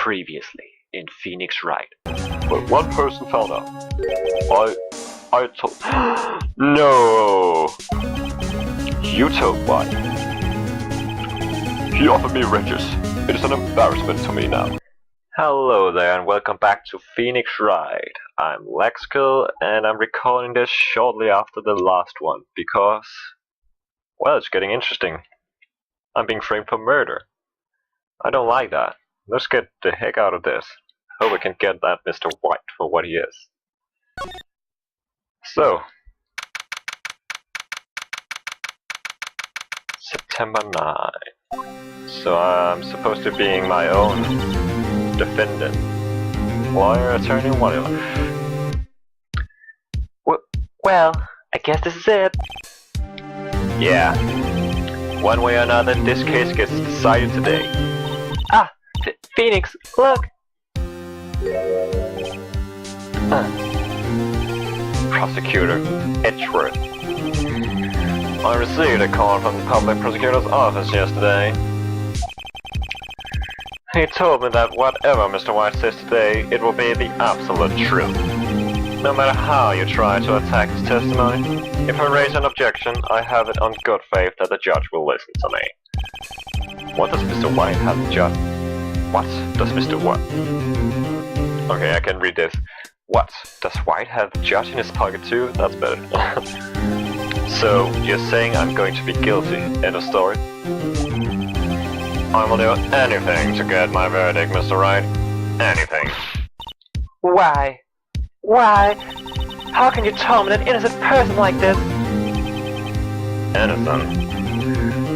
Previously in Phoenix Wright. But one person found out. I told... No! You told why? He offered me riches. It is an embarrassment to me now. Hello there and welcome back to Phoenix Wright. I'm Laxkel and I'm recording this shortly after the last one because, well, it's getting interesting. I'm being framed for murder. I don't like that. Let's get the heck out of this. Hope we can get that Mr. White for what he is. So, September 9. So I'm supposed to be being my own defendant. Lawyer, attorney, whatever. Well, I guess this is it. Yeah. One way or another, this case gets decided today. Ah! Phoenix, look! Prosecutor Edgeworth. I received a call from the public prosecutor's office yesterday. He told me that whatever Mr. White says today, it will be the absolute truth. No matter how you try to attack his testimony, if I raise an objection, I have it on good faith that the judge will listen to me. What does Mr. White have to judge? What does Mr. White... Okay, I can read this. What? Does White have the judge in his pocket too? That's better. So, you're saying I'm going to be guilty, end of story? I will do anything to get my verdict, Mr. Wright. Anything. Why? Why? How can you torment an innocent person like this? Innocent?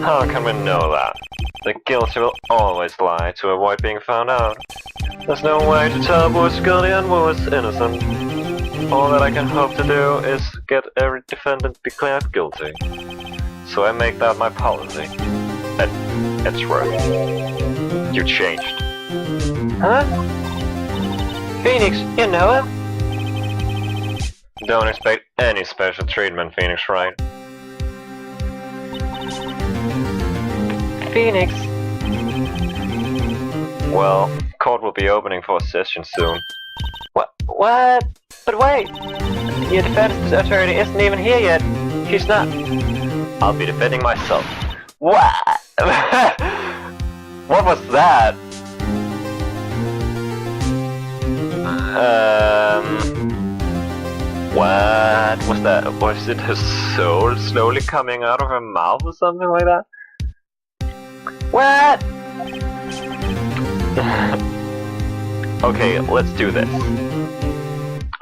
How can we know that? The guilty will always lie to avoid being found out. There's no way to tell who is guilty and who is innocent. All that I can hope to do is get every defendant declared guilty. So I make that my policy. Edgeworth, you changed. Huh? Phoenix, you know him? Don't expect any special treatment, Phoenix Wright. Phoenix. Well, court will be opening for a session soon. What? But wait! Your defense attorney isn't even here yet. She's not. I'll be defending myself. What? What was that? What was that? Was it her soul slowly coming out of her mouth or something like that? What? Okay, let's do this.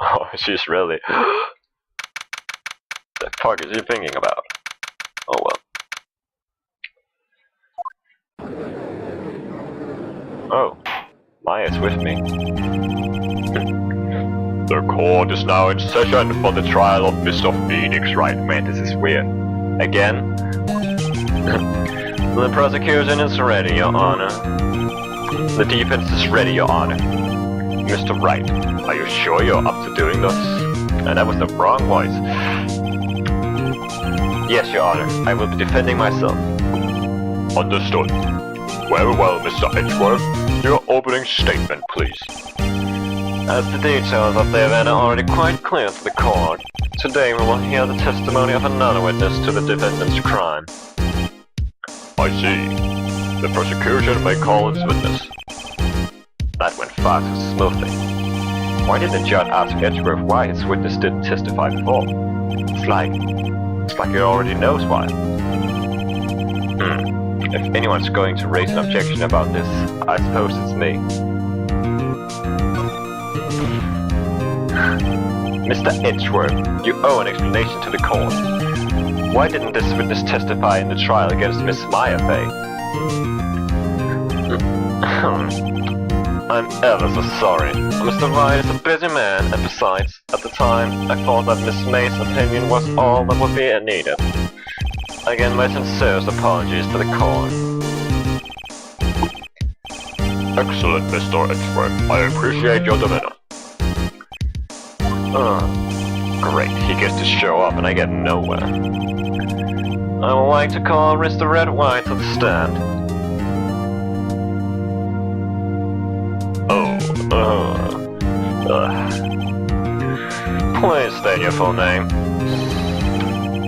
Oh, she's really... The fuck is she thinking about? Oh well. Oh, Maya's with me. The court is now in session for the trial of Mr. Phoenix Wright. Man, this is weird. Again? The prosecution is ready, Your Honor. The defense is ready, Your Honor. Mr. Wright, are you sure you're up to doing this? And that was the wrong voice. Yes, Your Honor. I will be defending myself. Understood. Very well, Mr. Edgeworth. Your opening statement, please. As the details of the event are already quite clear to the court, today we will hear the testimony of another witness to the defendant's crime. I see. The prosecution may call its witness. That went far too smoothly. Why did the judge ask Edgeworth why his witness didn't testify before? It's like he already knows why. If anyone's going to raise an objection about this, I suppose it's me. Mr. Edgeworth, you owe an explanation to the court. Why didn't this witness testify in the trial against Miss Maya Fay? I'm ever so sorry. Mr. Wright is a busy man, and besides, at the time, I thought that Miss May's opinion was all that would be needed. Again, my sincerest apologies to the court. Excellent, Mr. Edgeworth. I appreciate your demeanor. Great, he gets to show up and I get nowhere. I would like to call Mr. Red White to the stand. Please state your full name.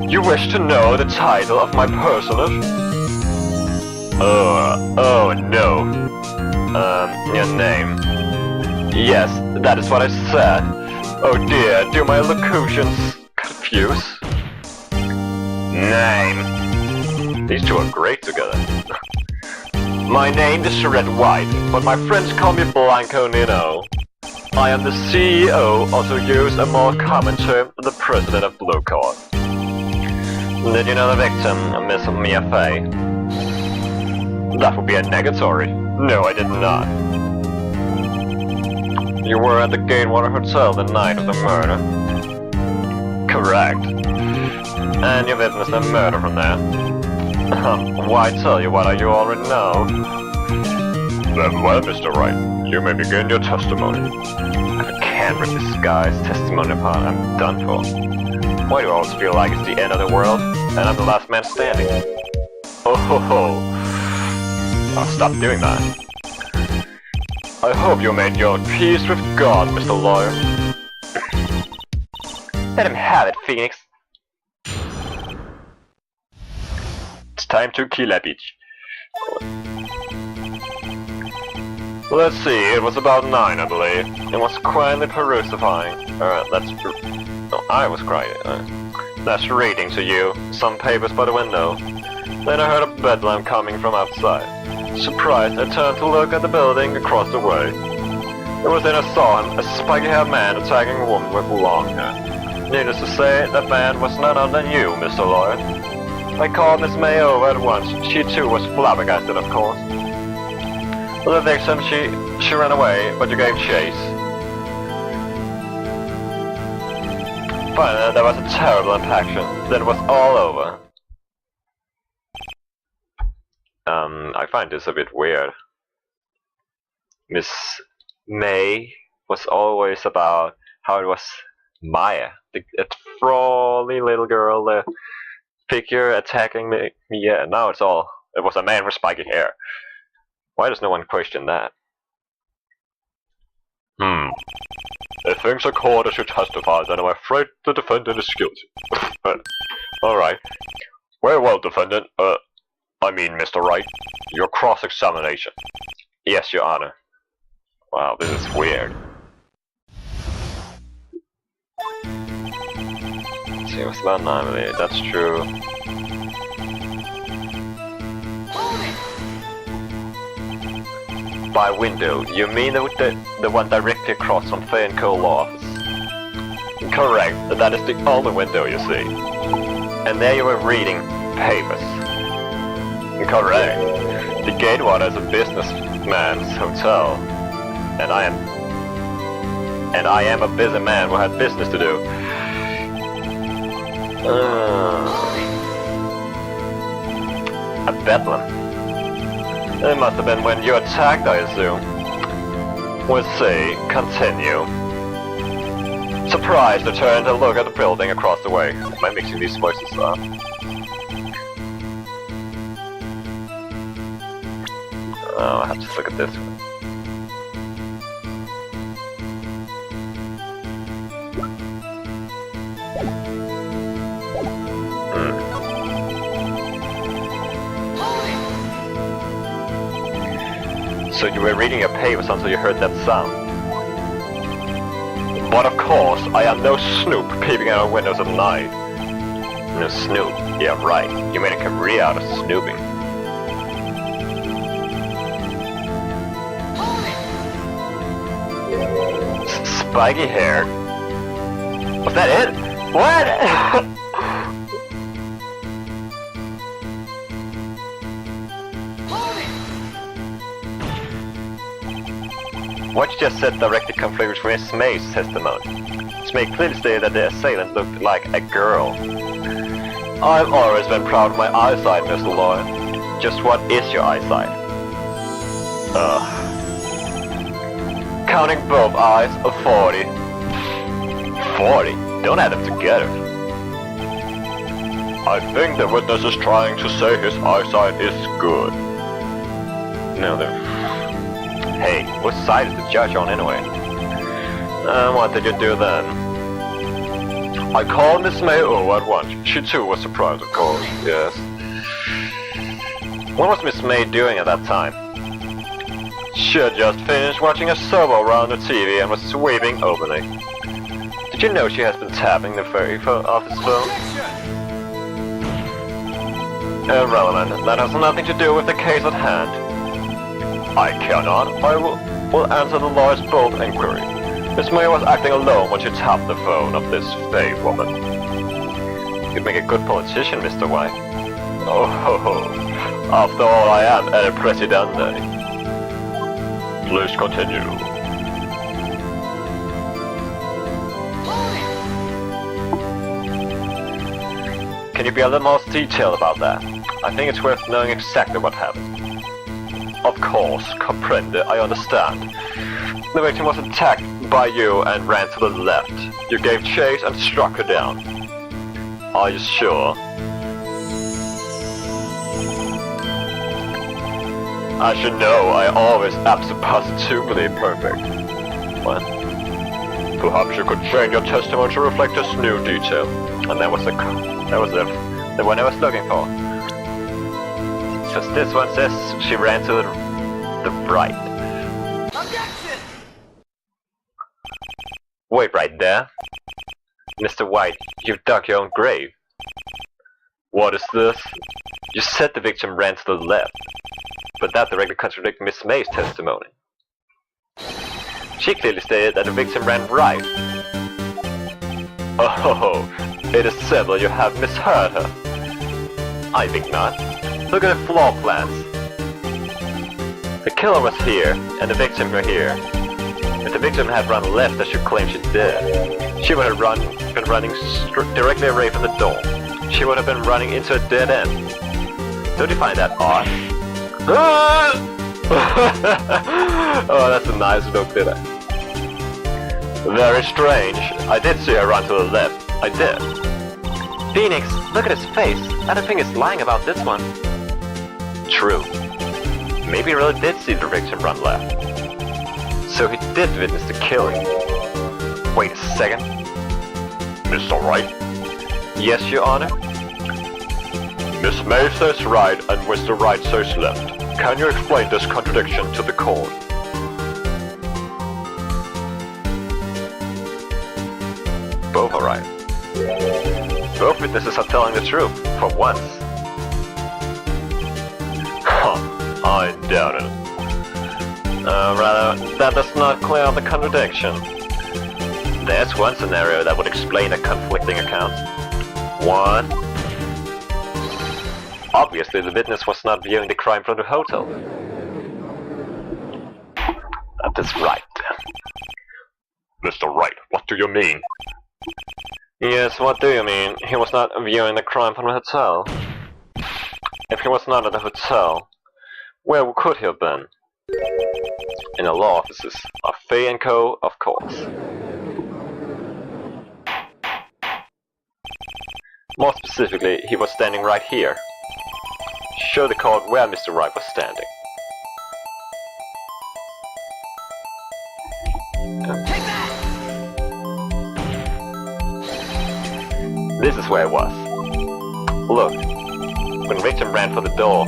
You wish to know the title of my personage? Oh no. Your name. Yes, that is what I said. Oh dear, do my elocutions confuse? Name. These two are great together. My name is Wright, but my friends call me Blanco Nino. I am the CEO, or to use a more common term, the president of Blue Card. Did you know the victim, Miss Mia Fey? That would be a negatory. No, I did not. You were at the Gatewater Hotel the night of the murder? Correct. And you witnessed a murder from there? Why tell you what you already know? Then well, Mr. Wright, you may begin your testimony. I can't rip this guy's testimony apart. I'm done for. Why do I always feel like it's the end of the world, and I'm the last man standing? Oh ho ho. I'll stop doing that. I hope you made your peace with God, Mr. Lawyer. Let him have it, Phoenix. It's time to kill a bitch. Let's see, it was about 9, I believe. It was quietly perusifying. No, I was quiet. That's reading to you some papers by the window. Then I heard a bedlam coming from outside. Surprised, I turned to look at the building across the way. It was then I saw him, a spiky-haired man attacking a woman with long hair. Needless to say, that man was none other than you, Mr. Lawyer. I called Miss May over at once. She too was flabbergasted, of course. The victim, she ran away, but you gave chase. Finally, there was a terrible impaction. Then it was all over. I find this a bit weird. Miss May was always about how it was Maya, the trawly little girl, the figure attacking me. Yeah, now it was a man with spiky hair. Why does no one question that? If things are called as you testify, then I'm afraid the defendant is guilty. Alright. Very well, defendant. Mr. Wright, your cross-examination. Yes, Your Honor. Wow, this is weird. Let's see, it was about 9 minutes, that's true. By window, you mean the one directly across from Fay & Co. law office? Correct, that is the only window you see. And there you were reading papers. Correct. The Gatewater is a businessman's hotel. And I am a busy man who had business to do. A bedlam. It must have been when you attacked, I assume. We'll see. Continue. Surprised to turn to look at the building across the way. Am I mixing these voices up? Oh, I have to look at this one. So you were reading your papers until you heard that sound. But of course, I am no snoop peeping out of windows at night. No snoop? Yeah, right. You made a career out of snooping. Spiky hair? Was that it? What? What you just said directly conflicts with Miss May's testimony. Miss May clearly stated that the assailant looked like a girl. I've always been proud of my eyesight, Mr. Lawyer. Just what is your eyesight? Counting both eyes, a 40. 40? Don't add them together. I think the witness is trying to say his eyesight is good. No, Hey, what side is the judge on anyway? What did you do then? I called Miss May over at once. She too was surprised, of course, yes. What was Miss May doing at that time? She had just finished watching a soap around the TV and was sweeping openly. Did you know she has been tapping the very office phone? Irrelevant. That has nothing to do with the case at hand. I cannot. I will answer the lawyer's bold inquiry. Miss May was acting alone when she tapped the phone of this Faye woman. You'd make a good politician, Mr. White. Oh ho ho. After all, I am El Presidente. Please continue. Can you be a little more detailed about that? I think it's worth knowing exactly what happened. Of course, comprende, I understand. The victim was attacked by you and ran to the left. You gave chase and struck her down. Are you sure? As you know, I always am suppositively perfect. What? Perhaps you could change your testimony to reflect this new detail. And that was the one I was looking for. Because this one says she ran to the right. Objection! Wait right there. Mr. White, you've dug your own grave. What is this? You said the victim ran to the left, but that directly contradicts Miss May's testimony. She clearly stated that the victim ran right. Oh, it is simple, you have misheard her. I think not. Look at the floor plans. The killer was here, and the victim were here. If the victim had run left as you claim she did, she would have been running directly away from the door. She would have been running into a dead end. Don't you find that odd? Oh, that's a nice look, did I? Very strange. I did see her run to the left. I did. Phoenix, look at his face. I don't think he's lying about this one. True. Maybe he really did see the victim run left. So he did witness the killing. Wait a second. Mr. Wright? Yes, Your Honor? Miss May says right and Mr. Wright says left. Can you explain this contradiction to the court? Both are right. Both witnesses are telling the truth, for once. I doubt it. Rather, that does not clear up the contradiction. There's one scenario that would explain the conflicting accounts. One. Obviously, the witness was not viewing the crime from the hotel. That is right. Mr. Wright, what do you mean? Yes, what do you mean? He was not viewing the crime from the hotel. If he was not at the hotel, where could he have been? In the law offices of Faye & Co., of course. More specifically, he was standing right here. Show the court where Mr. Wright was standing. Take that! This is where it was. Look, when victim ran for the door,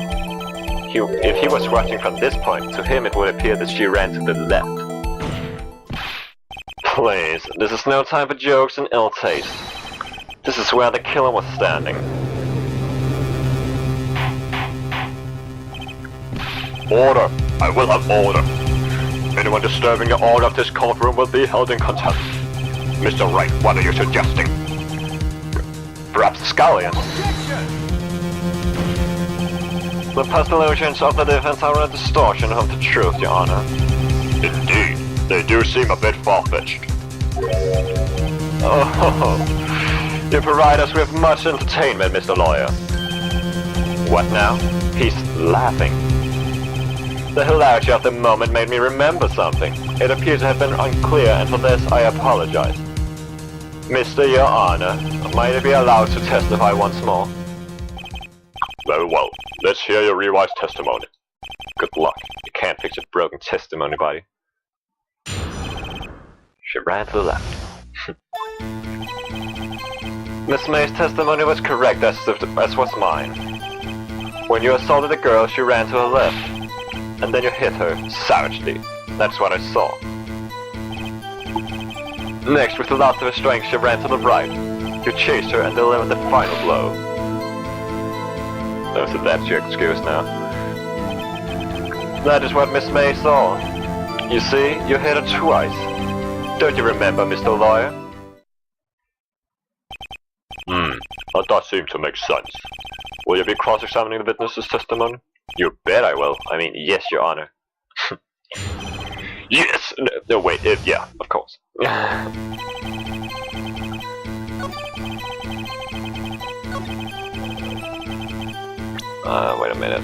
if he was rushing from this point, to him it would appear that she ran to the left. Please, this is no time for jokes and ill taste. This is where the killer was standing. Order! I will have order. Anyone disturbing the order of this courtroom will be held in contempt. Mr. Wright, what are you suggesting? Perhaps a scallion. The postulations of the defense are a distortion of the truth, Your Honor. Indeed, they do seem a bit far-fetched. Oh, you provide us with much entertainment, Mr. Lawyer. What now? He's laughing. The hilarity of the moment made me remember something. It appears to have been unclear, and for this I apologize. Mr. Your Honor, might I be allowed to testify once more? Very well. Let's hear your revised testimony. Good luck. You can't fix a broken testimony, buddy. She ran to the left. Miss May's testimony was correct, as was mine. When you assaulted the girl, she ran to her left, and then you hit her savagely. That's what I saw. Next, with the last of her strength, she ran to the right. You chased her and delivered the final blow. So that's your excuse now. That is what Miss May saw. You see, you hit her twice. Don't you remember, Mr. Lawyer? That does seem to make sense. Will you be cross-examining the witness's testimony? You bet I will. I mean, yes, Your Honor. Yes! No, wait, yeah, of course. Wait a minute.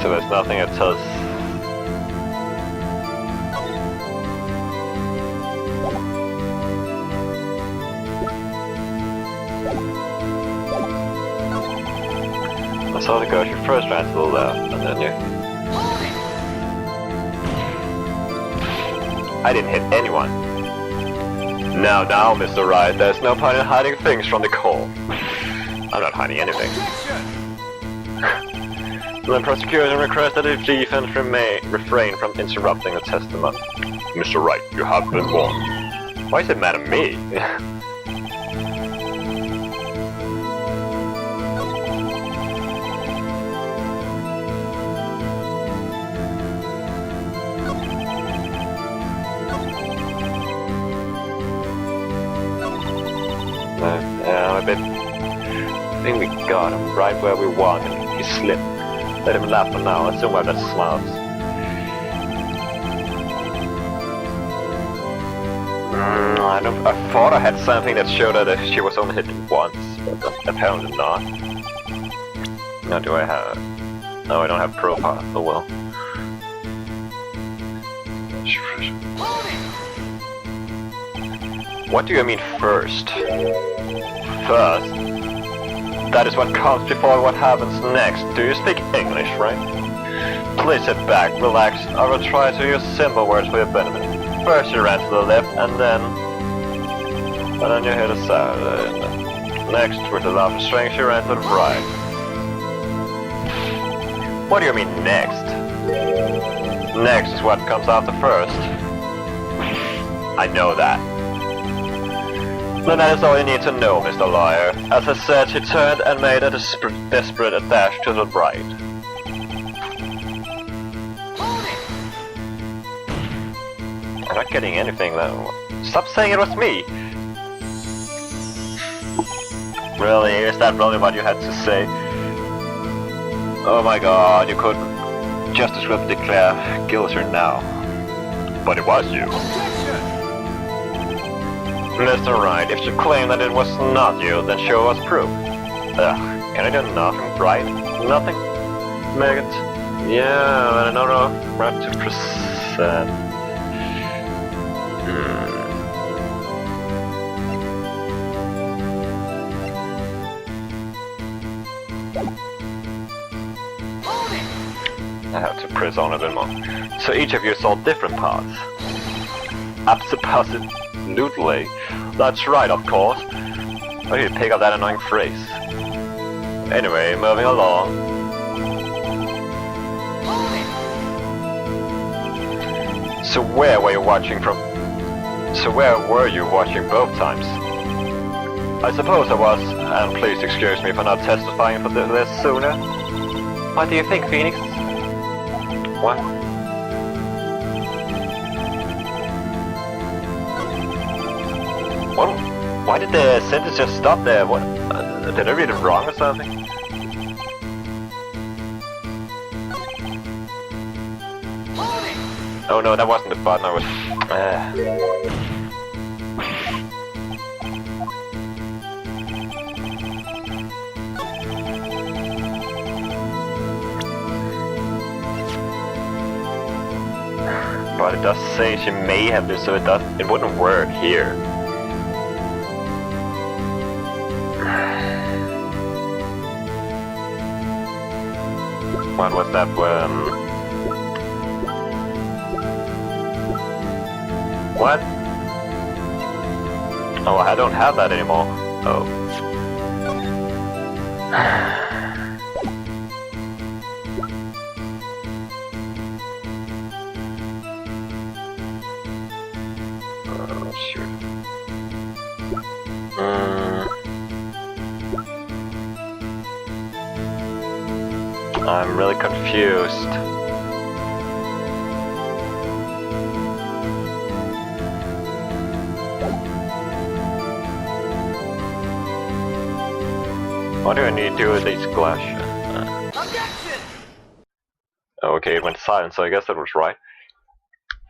So there's nothing that tells. I saw the girl, she first ran to the left, and then you... I didn't hit anyone. Now, Mr. Wright, there's no point in hiding things from the call. I'm not hiding anything. The prosecution requests that the defense refrain from interrupting the testimony. Mr. Wright, you have been warned. Why does it matter me? I think we got him right where we want him. He slipped. Let him laugh for now. Assume I've got smiles. I thought I had something that showed her that she was only hit once, but apparently not. Now do I have... No, I don't have profile. Oh well. What do you mean first? First? That is what comes before what happens next. Do you speak English, right? Please sit back, relax. I will try to use simple words for your benefit. First you ran to the left, and then you hit a side. Next, with the love of strength, you ran to the right. What do you mean next? Next is what comes after first. I know that. Then that is all you need to know, Mr. Lawyer. As I said, she turned and made a desperate dash to the right. I'm not getting anything though. Stop saying it was me! Really? Is that really what you had to say? Oh my god, you could just as well declare guilty now. But it was you. Mr. Wright, if you claim that it was not you, then show us proof. Can I do nothing, right? Nothing? Maggot? Yeah, but I don't know what to present. I have to press on a bit more. So each of you saw different parts. Absolutely. That's right, of course. I need to pick up that annoying phrase. Anyway, moving along. So where were you watching from? So where were you watching both times? I suppose I was, and please excuse me for not testifying for this sooner. What do you think, Phoenix? What? What? Why did the sentence just stop there? What? Did I read it wrong or something? Oh no, that wasn't the button. I was. but it does say she may have this, so it wouldn't work here. What was that one? What? Oh, I don't have that anymore. Oh. Oh, shoot. I'm really confused. What do I need to do with these glass? Objection! Okay, it went silent, so I guess that was right.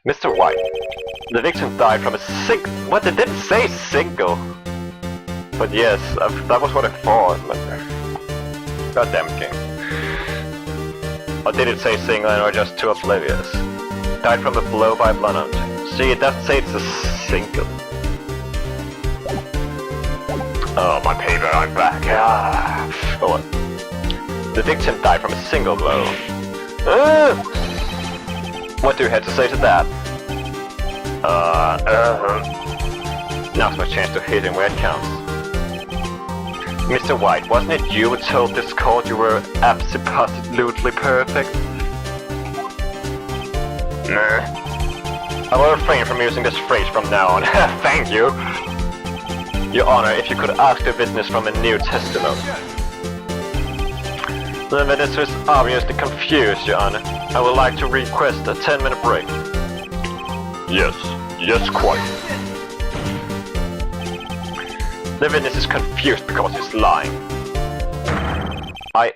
Mr. White, the victim died from a What? It didn't say single! But yes, that was what I thought. But God damn it, game. Or did it say single and I was just too oblivious? Died from a blow by a blunt. See, it doesn't say it's a single. Oh, my paper, I'm back. Ah. Oh, what? The victim died from a single blow. What do you have to say to that? Now's my chance to hit him where it counts. Mr. White, wasn't it you who told this court you were absolutely perfect? Nah. I will refrain from using this phrase from now on. Thank you! Your Honor, if you could ask the witness from a new testimony. The witness is obviously confused, Your Honor. I would like to request a 10-minute break. Yes, quite. The witness is confused because he's lying. I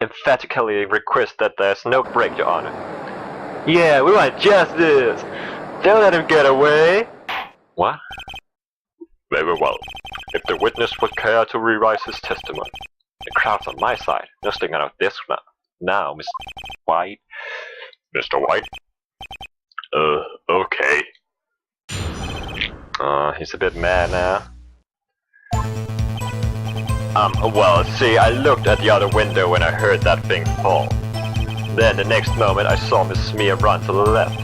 emphatically request that there's no break, Your Honor. Yeah, we want justice! Don't let him get away! What? Very well. If the witness would care to rewrite his testimony. The crowd's on my side. No sticking out of this now, Mr. White. Mr. White? Okay. He's a bit mad now. Well, see, I looked at the other window when I heard that thing fall. Then, the next moment, I saw Miss Mia run to the left.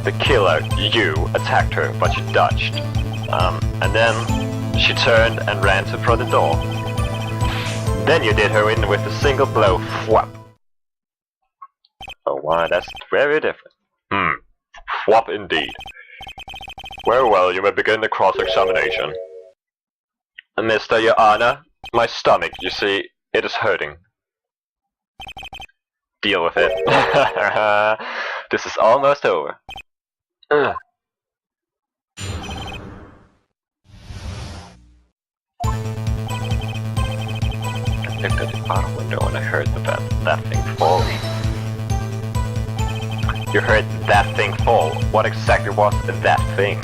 The killer, you, attacked her, but she dodged. And then, she turned and ran for the door. Then you did her in with a single blow, whap. Oh, wow, that's very different. Whap indeed. Very well, you may begin the cross-examination. Mr. Your Honor, my stomach, you see, it is hurting. Deal with it. This is almost over. I looked at the bottom window and I heard that thing fall. You heard that thing fall? What exactly was that thing?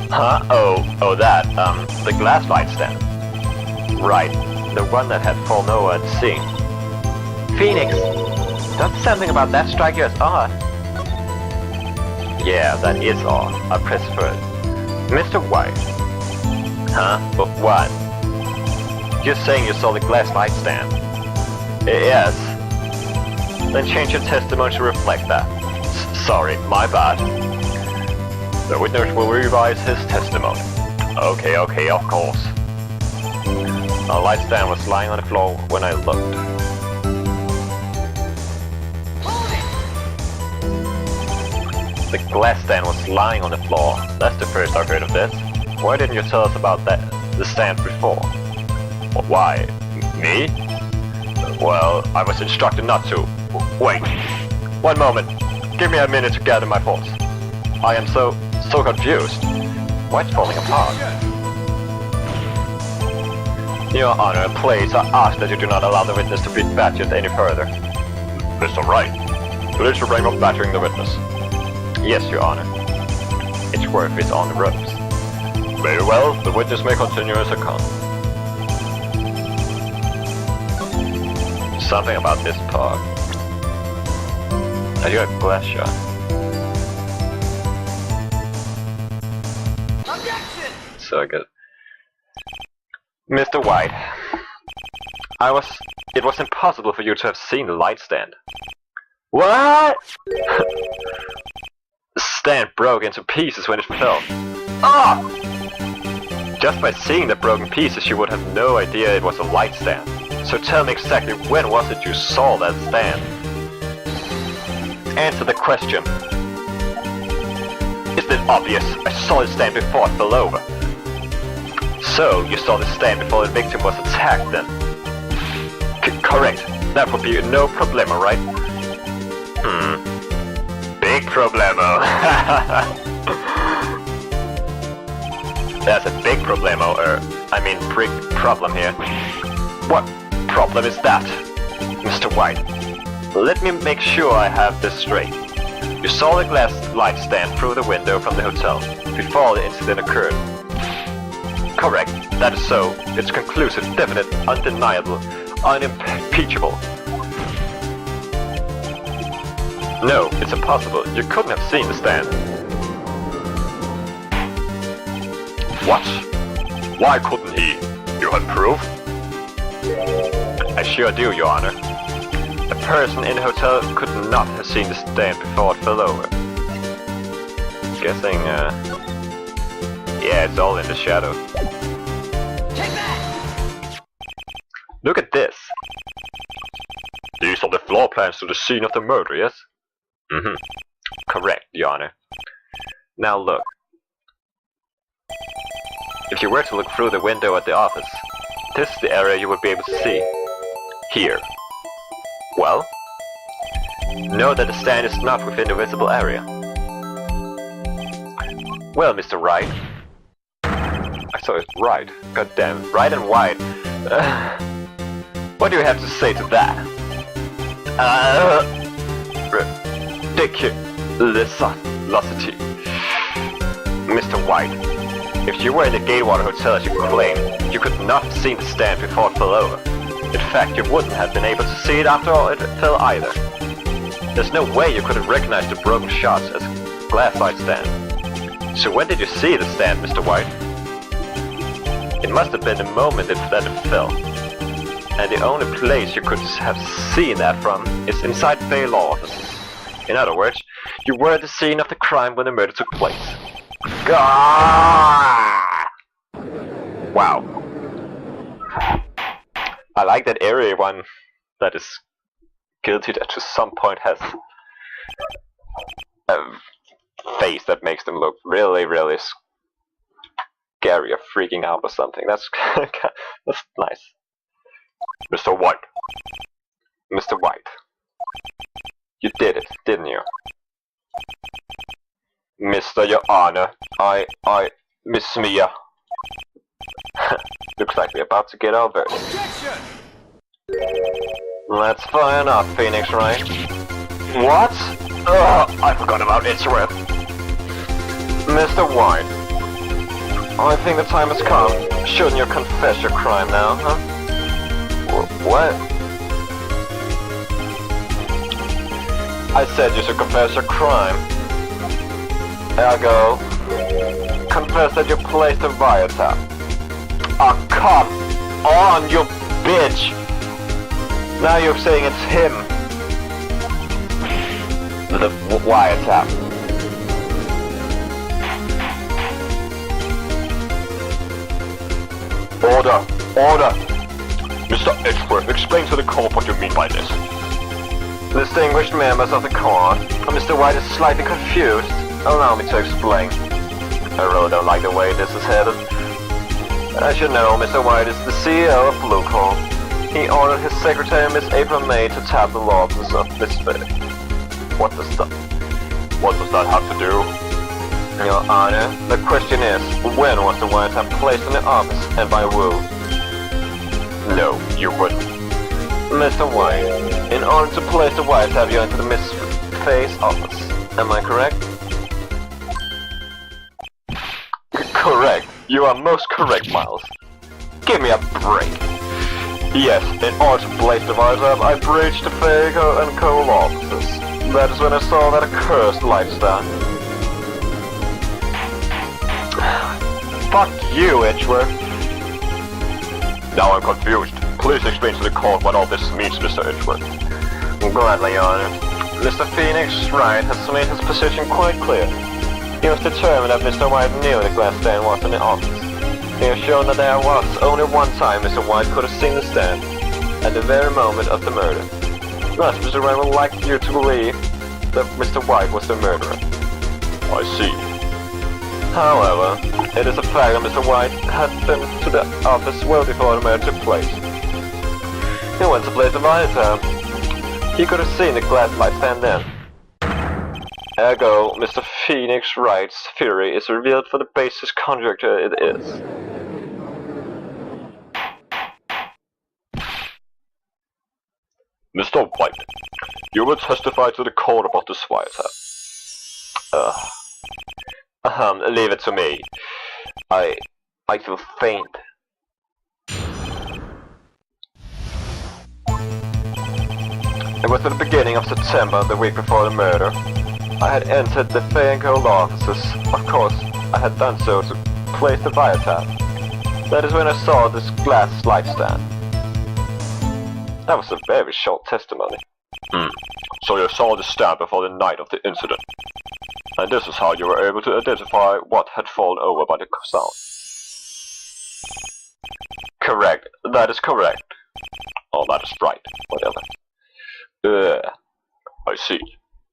Huh? Oh, that, the glass light stand. Right, the one that had fallen over at the scene. Phoenix! Does something about that strike you as odd? Yeah, that is odd. I press first. Mr. White. Huh? But what? You're saying you saw the glass light stand? Yes. Then change your testimony to reflect that. Sorry, my bad. The witness will revise his testimony. Okay, of course. A light stand was lying on the floor when I looked. The glass stand was lying on the floor. That's the first I've heard of this. Why didn't you tell us about the stand before? Why? Me? Well, I was instructed not to. Wait. One moment. Give me a minute to gather my thoughts. I am so confused. What's falling apart? Your Honor, please, I ask that you do not allow the witness to be badgered any further. Mr. Wright, please refrain from battering the witness. Yes, Your Honor. It's worth it on the ropes. Very well, the witness may continue his account. Something about this part. I do have glass shot. Objection! So good. Mr. White, it was impossible for you to have seen the light stand. What? The stand broke into pieces when it fell. Ah! Just by seeing the broken pieces, you would have no idea it was a light stand. So tell me exactly when was it you saw that stand? Answer the question. Isn't it obvious? I saw it stand before it fell over. So, you saw the stand before the victim was attacked then? Correct. That would be no problemo, right? Big problemo. That's a big problemo, I mean big problem here. What problem is that, Mr. White? Let me make sure I have this straight. You saw the glass light stand through the window from the hotel before the incident occurred. Correct, that is so. It's conclusive, definite, undeniable, unimpeachable. No, it's impossible. You couldn't have seen the stand. What? Why couldn't he? You have proof? I sure do, Your Honor. A person in the hotel could not have seen the stand before it fell over. Guessing, yeah, it's all in the shadow. Take that! Look at this. These are the floor plans to the scene of the murder, yes? Correct, Your Honor. Now look. If you were to look through the window at the office, this is the area you would be able to see. Here. Well? Know that the stand is not within the visible area. Well, Mr. Wright. I saw it right. God damn. Wright and White. What do you have to say to that? Ridiculosity. Mr. White, if you were in the Gatewater Hotel as you claim, you could not have seen the stand before it fell over. In fact, you wouldn't have been able to see it after all it fell either. There's no way you could have recognized the broken shards as a glass-light stand. So when did you see the stand, Mr. White? It must have been the moment that it fell. And the only place you could have seen that from is inside the law office. In other words, you were at the scene of the crime when the murder took place. Gah! Wow. I like that everyone that is guilty that to some point has a face that makes them look really, really scary or freaking out or something. That's nice. Mr. White. Mr. White. You did it, didn't you? Mr. Your Honor, Miss Mia. Looks like we're about to get our verdict. Objection! Let's fire off, Phoenix, right? What? Ugh, I forgot about Israel. Mr. White, I think the time has come. Shouldn't you confess your crime now, huh? What? I said you should confess your crime. Ergo, confess that you placed a wiretap. Oh, come on, you bitch! Now you're saying it's him. The wiretap. Order! Mr. Edgeworth, explain to the court what you mean by this. Distinguished members of the court, Mr. White is slightly confused. Allow me to explain. I really don't like the way this is headed. As you know, Mr. White is the CEO of Blue Call. He ordered his secretary, Miss April May, to tap the law office of Miss Faye. What does that have to do? Your Honor, the question is, when was the wiretap placed in the office, and by who? No, you wouldn't. Mr. White, in order to place the wiretap, you enter the Miss Faye's office. Am I correct? Correct. You are most correct, Miles. Give me a break. Yes, in order to place the wiretap, I breached the Faye and Co. offices. That is when I saw that accursed light stand. Fuck you, Edgeworth. Now I'm confused. Please explain to the court what all this means, Mr. Edgeworth. Gladly, Your Honor. Mr. Phoenix Wright has made his position quite clear. He was determined that Mr. White knew the glass stand was in the office. He has shown that there was only one time Mr. White could have seen the stand, at the very moment of the murder. Thus, Mr. Wright would like you to believe that Mr. White was the murderer. I see. However, it is a fact that Mr. White had been to the office well before the murder took place. He went to place the wiretap. He could have seen the glass light stand then. Ergo, Mr. Phoenix Wright's theory is revealed for the basis conjecture it is. Mr. White, you will testify to the court about this wiretap. Leave it to me. I feel faint. It was at the beginning of September, the week before the murder. I had entered the Fay & Gold offices. Of course, I had done so to place the wiretap. That is when I saw this glass light stand. That was a very short testimony. So you saw the stand before the night of the incident. And this is how you were able to identify what had fallen over by the sound. Correct. That is correct. Oh, that is right. Whatever. I see.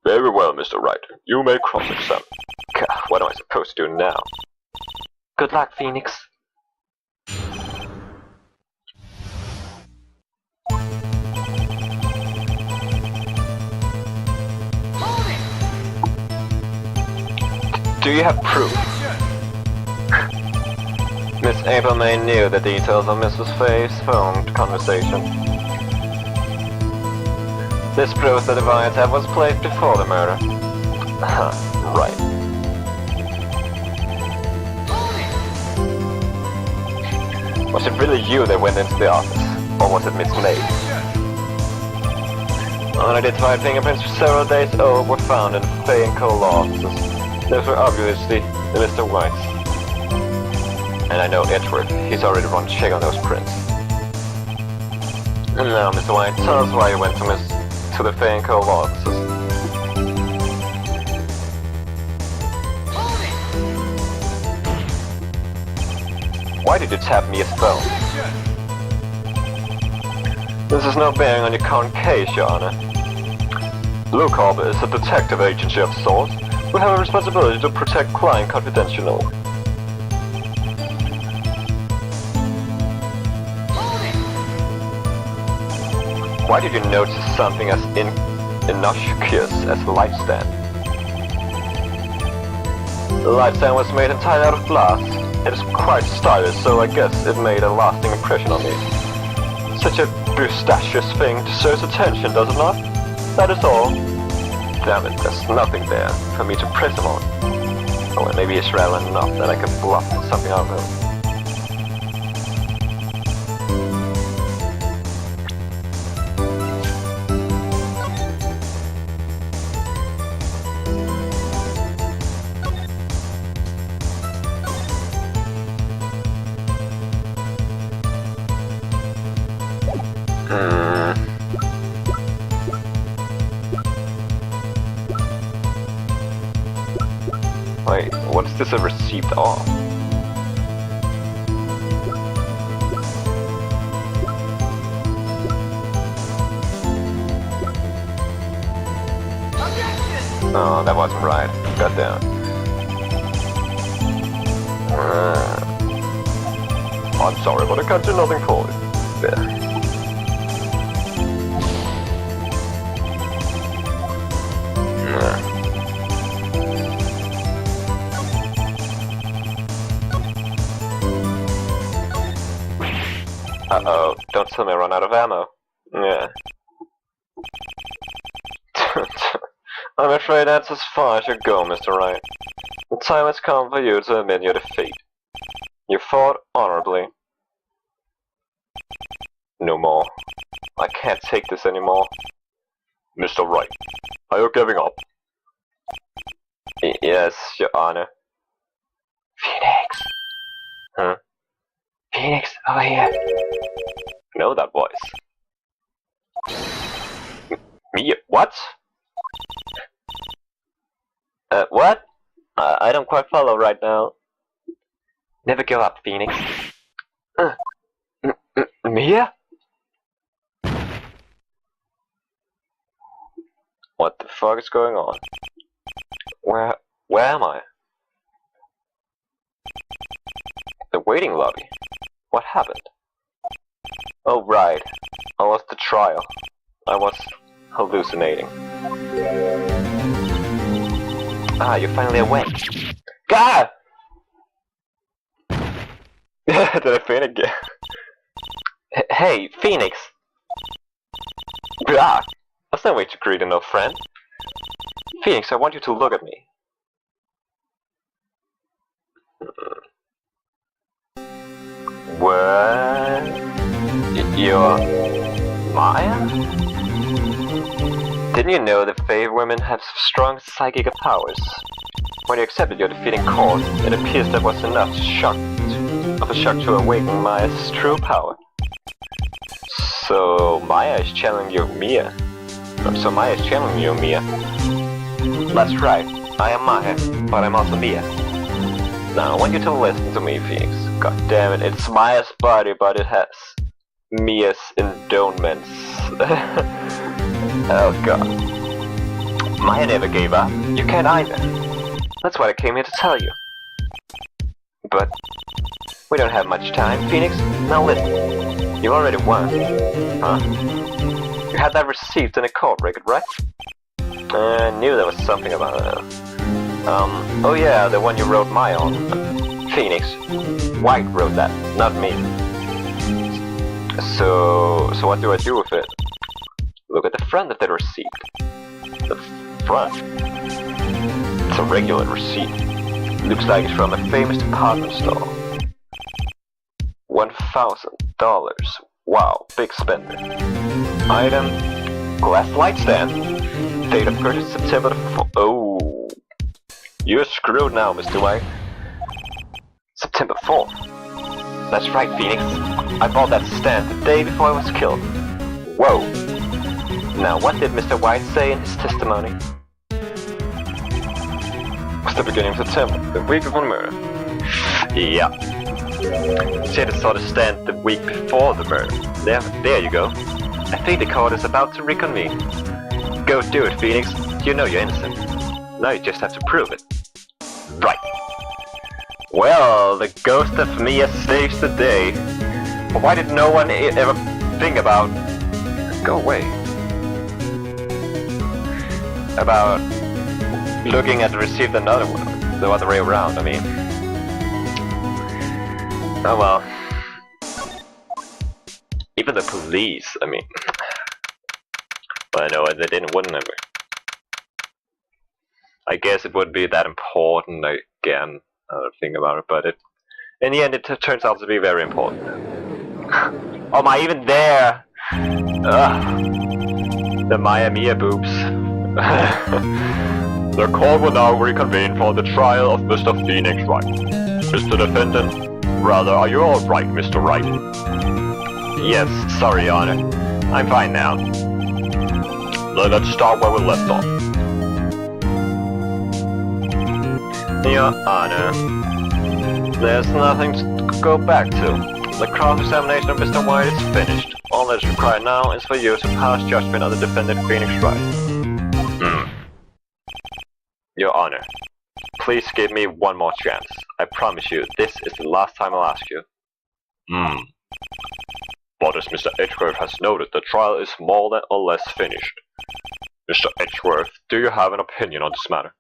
Very well, Mr. Wright. You may cross-examine. God, what am I supposed to do now? Good luck, Phoenix. Do you have proof? Miss April May knew the details of Mrs. Fay's phone conversation. This proves that the wiretap was placed before the murder. Right. Was it really you that went into the office? Or was it Miss May? Unidentified fingerprints for several days old were found in the Fay & Cole offices. Those were obviously the Mr. White's. And I know Edgeworth. He's already run a check on those prints. And now, Mr. White, tell us why you went to the Fay & Cole offices. Why did you tap Mia's phone? This is no bearing on your current case, Your Honor. Blue Corp is a detective agency of sorts. We have a responsibility to protect client confidentiality. Why did you notice something as innocuous as the light stand? The light stand was made entirely out of glass. It is quite stylish, so I guess it made a lasting impression on me. Such a boostatious thing deserves attention, does it not? That is all. Damn it, there's nothing there for me to press him on. Oh, and maybe it's relevant enough that I can bluff something out of him. Wait, what is this a receipt of? Oh, that wasn't right. Goddamn. I'm sorry, but I can't do nothing for you. There. Uh-oh, don't tell me I run out of ammo. Yeah. I'm afraid that's as far as you go, Mr. Wright. The time has come for you to admit your defeat. You fought honorably. No more. I can't take this anymore. Mr. Wright, are you giving up? Yes, Your Honor. Phoenix. know that voice. Me? What? What? I don't quite follow right now. Never give up, Phoenix. Mia? What the fuck is going on? Where am I? The waiting lobby. What happened? Oh, right. I lost the trial. I was hallucinating. Ah, you're finally awake. God! Did I faint again? Hey, Phoenix! Ah! That's no way to greet an old friend. Phoenix, I want you to look at me. What? You're Maya? Didn't you know that Fae women have strong psychic powers? When you accepted your defeat in court, it appears that was enough of a shock to awaken Maya's true power. So Maya is channeling you, Mia. That's right. I am Maya, but I'm also Mia. Now I want you to listen to me, Phoenix. God damn it, it's Maya's body, but it has Mia's endowments. Oh god. Maya never gave up. You can't either. That's what I came here to tell you. But we don't have much time, Phoenix. Now listen. You already won. Huh? You had that received in a court record, right? I knew there was something about it. Oh yeah, the one you wrote Maya on. Phoenix. Wright wrote that, not me. So what do I do with it? Look at the front of the receipt. The front? It's a regular receipt. Looks like it's from a famous department store. $1,000. Wow, big spender. Item, glass light stand. Date of purchase September the 4th. Oh, you're screwed now, Mr. White. September 4th. That's right, Phoenix. I bought that stand the day before I was killed. Whoa. Now, what did Mr. White say in his testimony? It was the beginning of September, the week of the murder. Yeah. He said he saw the stand the week before the murder. There you go. I think the court is about to reconvene. Go do it, Phoenix. You know you're innocent. Now you just have to prove it. Right. Well, the ghost of Mia saves the day. Why did no one ever think about... Go away. About looking at the receipt another one. The other way around, I mean. Oh well. Even the police, I mean. Well, I know they wouldn't ever. I guess it wouldn't be that important again. I don't think about it, but in the end, it turns out to be very important. Oh, am I even there? The Maya Mia boobs. The court will now reconvene for the trial of Mr. Phoenix Wright. Mr. Defendant, rather, are you alright, Mr. Wright? Yes, sorry, Your Honor. I'm fine now. Then let's start where we left off. Your Honor, there's nothing to go back to. The cross-examination of Mr. White is finished. All that is required now is for you to pass judgment on the defendant Phoenix Wright. Your Honor, please give me one more chance. I promise you, this is the last time I'll ask you. But as Mr. Edgeworth has noted, the trial is more than or less finished. Mr. Edgeworth, do you have an opinion on this matter?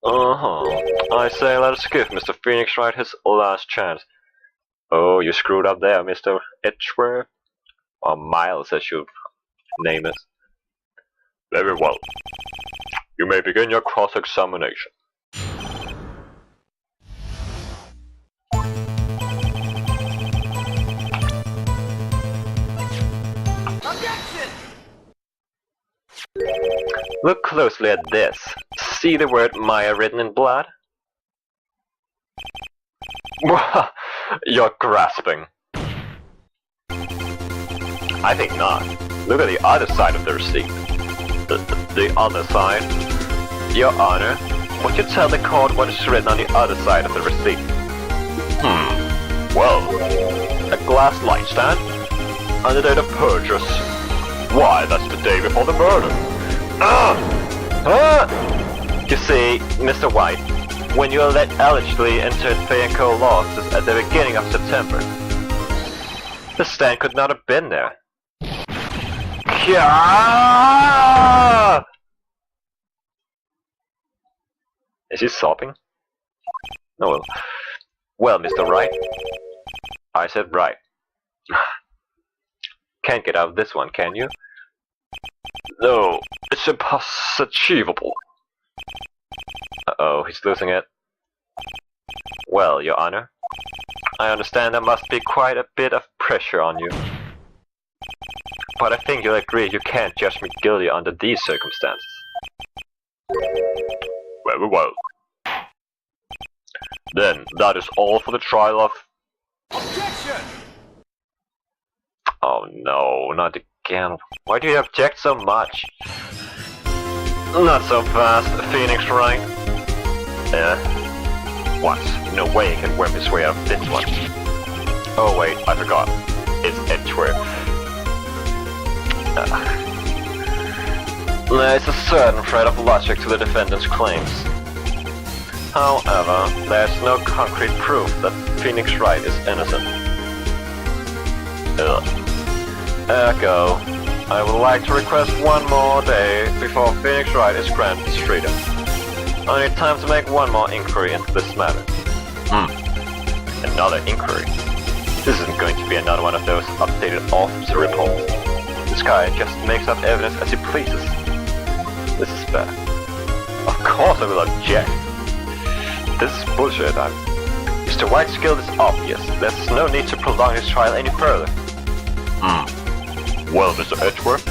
I say let us give Mr. Phoenix Wright his last chance. Oh, you screwed up there, Mr. Edgeworth. Or Miles, as you name it. Very well. You may begin your cross-examination. Objection! Look closely at this. See the word Maya written in blood? You're grasping. I think not. Look at the other side of the receipt. The other side? Your Honor, would you tell the court what is written on the other side of the receipt? Well, a glass light stand? On the date of purchase. Why, that's the day before the murder. You see, Mr. White, when you allegedly entered Fayette losses at the beginning of September, the stand could not have been there. Yeah! Is he sobbing? No. Well, Mr. Wright. I said right. Can't get out of this one, can you? No, it's achievable. Uh-oh, he's losing it. Well, Your Honor, I understand there must be quite a bit of pressure on you. But I think you'll agree you can't judge me guilty under these circumstances. Very well. Then, that is all for the trial of... Objection! Oh no, not again. Why do you object so much? Not so fast, Phoenix Wright. What? No way you can worm his way out of this one. Oh wait, I forgot. It's Edgeworth. There's a certain thread of logic to the defendant's claims. However, there's no concrete proof that Phoenix Wright is innocent. Ergo, I would like to request one more day before Phoenix Wright is granted his freedom. I need time to make one more inquiry into this matter. Another inquiry? This isn't going to be another one of those updated autopsy reports. This guy just makes up evidence as he pleases. This is bad. Of course I will object. This is bullshit. Mr. White's guilt is obvious. There's no need to prolong his trial any further. Well, Mr. Edgeworth?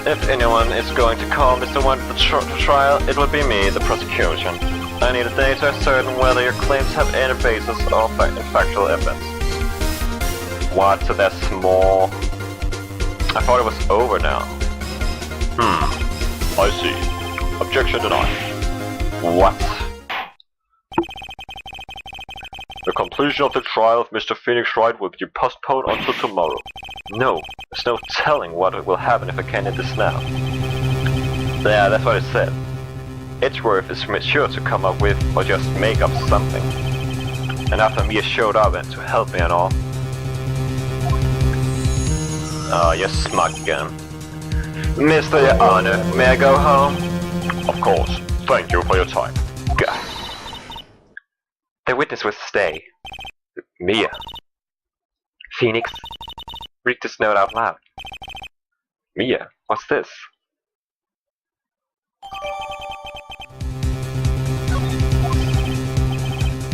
If anyone is going to call Mr. White to the trial, it would be me, the prosecution. I need a day to ascertain whether your claims have any basis or factual evidence. What? So that's more... I thought it was over now. I see. Objection denied. What? The completion of the trial of Mr. Phoenix Wright will be postponed until tomorrow. No, there's no telling what will happen if I can't hit this now. Yeah, that's what I said. Edgeworth is sure to come up with or just make up something. And after Mia showed up and to help me and all. Oh, you're smug again. Mr. Your Honor, may I go home? Of course. Thank you for your time. God. The witness will stay. Mia. Phoenix. Read this note out loud. Mia, what's this?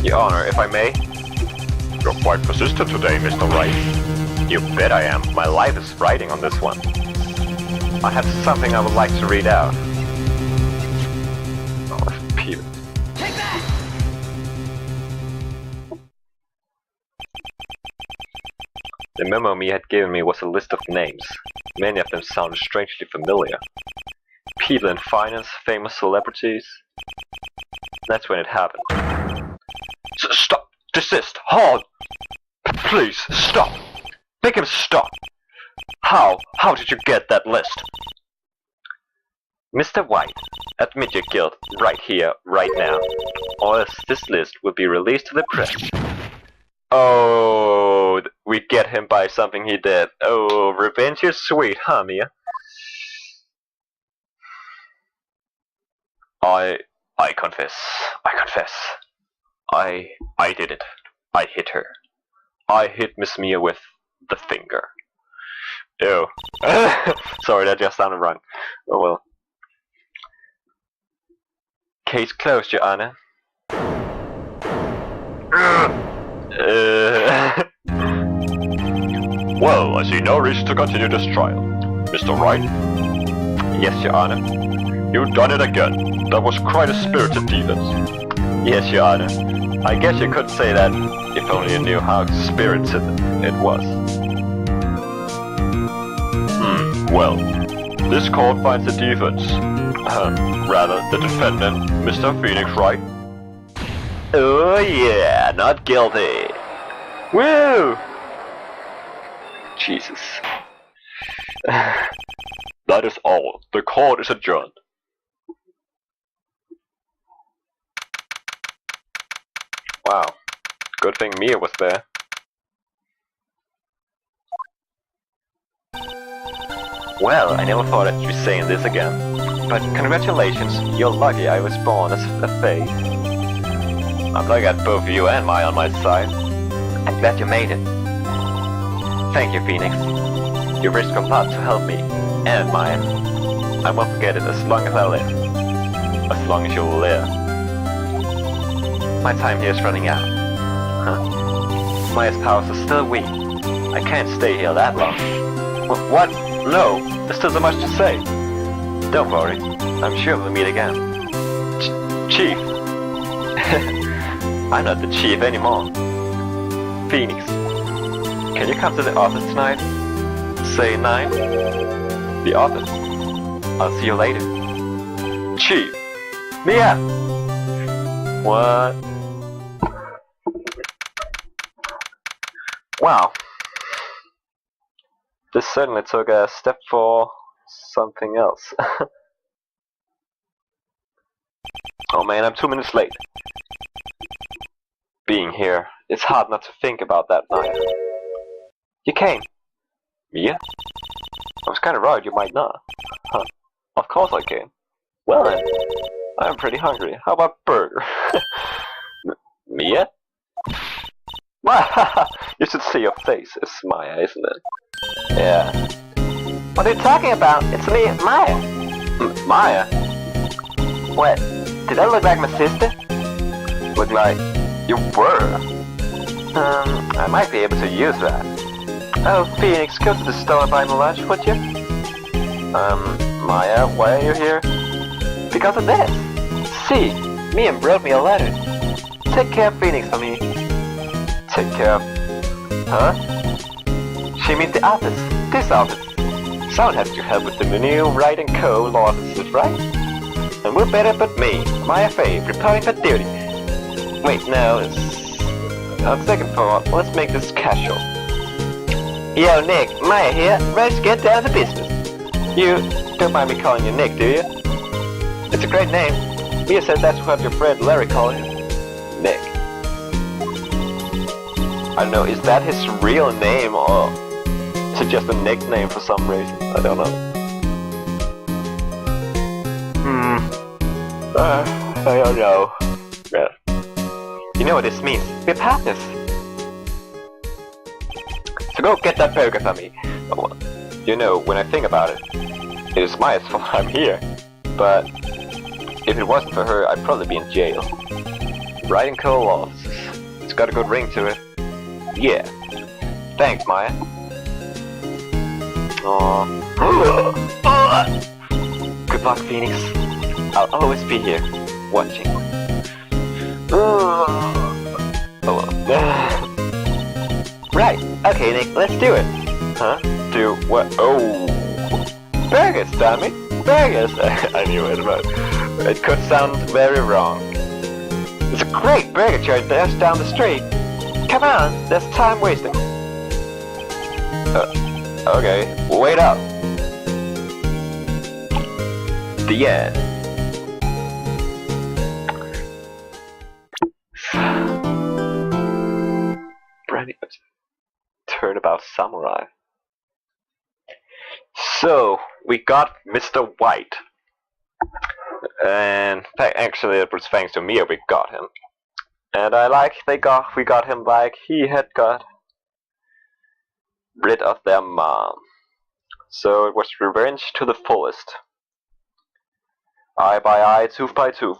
Your Honor, if I may? You're quite persistent today, Mr. Wright. You bet I am. My life is riding on this one. I have something I would like to read out. Oh, Peter. Take that! The memo Mia had given me was a list of names. Many of them sounded strangely familiar. People in finance, famous celebrities. That's when it happened. Stop! Desist! Halt! Please, stop! Make him stop! How did you get that list? Mr. White, admit your guilt right here, right now, or else this list will be released to the press. Oh, we get him by something he did. Oh, revenge is sweet, huh, Mia? I confess. I did it. I hit her. I hit Miss Mia with the finger. Ew. Sorry, that just sounded wrong. Oh well. Case closed, Your Honor. Well, I see no reason to continue this trial. Mr. Wright? Yes, Your Honor. You've done it again. That was quite a spirited defense. Yes, Your Honor. I guess you could say that if only you knew how spirited it was. Well, this court finds the defense. Rather, the defendant, Mr. Phoenix Wright. Oh yeah, not guilty. Woo! Jesus. That is all. The court is adjourned. Wow. Good thing Mia was there. Well, I never thought I'd be saying this again. But congratulations, you're lucky I was born as a Fae. I'm lucky I got both you and Maya on my side. I'm glad you made it. Thank you, Phoenix. You risked a lot to help me, and Maya. I won't forget it as long as I live. As long as you'll live. My time here is running out. Maya's powers are still weak. I can't stay here that long. What? No, there's still so much to say. Don't worry, I'm sure we'll meet again. Chief. I'm not the chief anymore. Phoenix, can you come to the office tonight? Say 9? The office. I'll see you later. Chief. Mia! What? Wow. This certainly took a step for something else. Oh man, I'm 2 minutes late. Being here, it's hard not to think about that night. You came. Mia? I was kinda worried you might not. Huh. Of course I came. Well then, I'm pretty hungry. How about burger? Mia? You should see your face. It's Maya, isn't it? Yeah. What are you talking about? It's me, Maya. Maya? What? Did I look like my sister? Look like you were. I might be able to use that. Oh, Phoenix, go to the store and buy me lunch, would you? Maya, why are you here? Because of this. See, Mia wrote me a letter. Take care of Phoenix for me. Take care of... Huh? She means the office. This office. Someone has to help with the new Wright and Co. law offices, right? And we're better but me, Maya Faye, reporting for duty. Wait, no, it's... On second thought, let's make this casual. Yo, Nick, Maya here, ready to get down to business. You don't mind me calling you Nick, do you? It's a great name. Mia said that's what your friend Larry called him. Nick. I don't know, is that his real name or is it just a nickname for some reason? I don't know. I don't know. Yeah. You know what this means? We're partners. So go get that burger for me. Well, you know, when I think about it, it is Maya's fault I'm here. But if it wasn't for her, I'd probably be in jail. Wright and Co. offices. It's got a good ring to it. Yeah. Thanks, Maya. Aww. Good luck, Phoenix. I'll always be here, watching. Right. Okay, Nick, let's do it. Huh? Do what? Oh. Burgers, damn it. Burgers. I knew it, but it could sound very wrong. There's a great burger joint just down the street. Come on, there's time wasting. Okay, wait up. The end. Brand new Turnabout Samurai. So, we got Mr. White. And actually it was thanks to Mia we got him. And I like we got him like he had got rid of their mom. So it was revenge to the fullest. Eye by eye, tooth by tooth.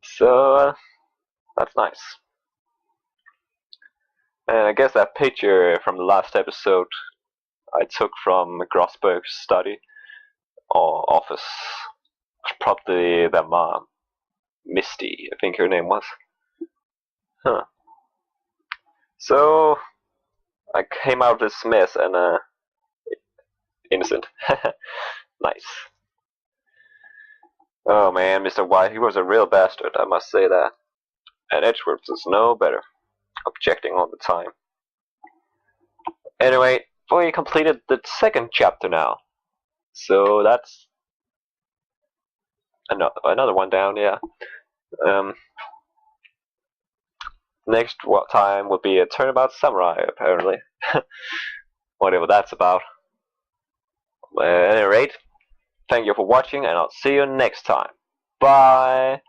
So that's nice. And I guess that picture from the last episode I took from Grossberg's study or office was probably their mom. Misty, I think her name was. Huh. So I came out of this mess and innocent. Nice. Oh man, Mr. White, he was a real bastard, I must say that. And Edgeworth is no better, objecting all the time. Anyway, we completed the second chapter now. So that's another one down, yeah. Next time will be a Turnabout Samurai, apparently. Whatever that's about. At any rate, thank you for watching, and I'll see you next time. Bye!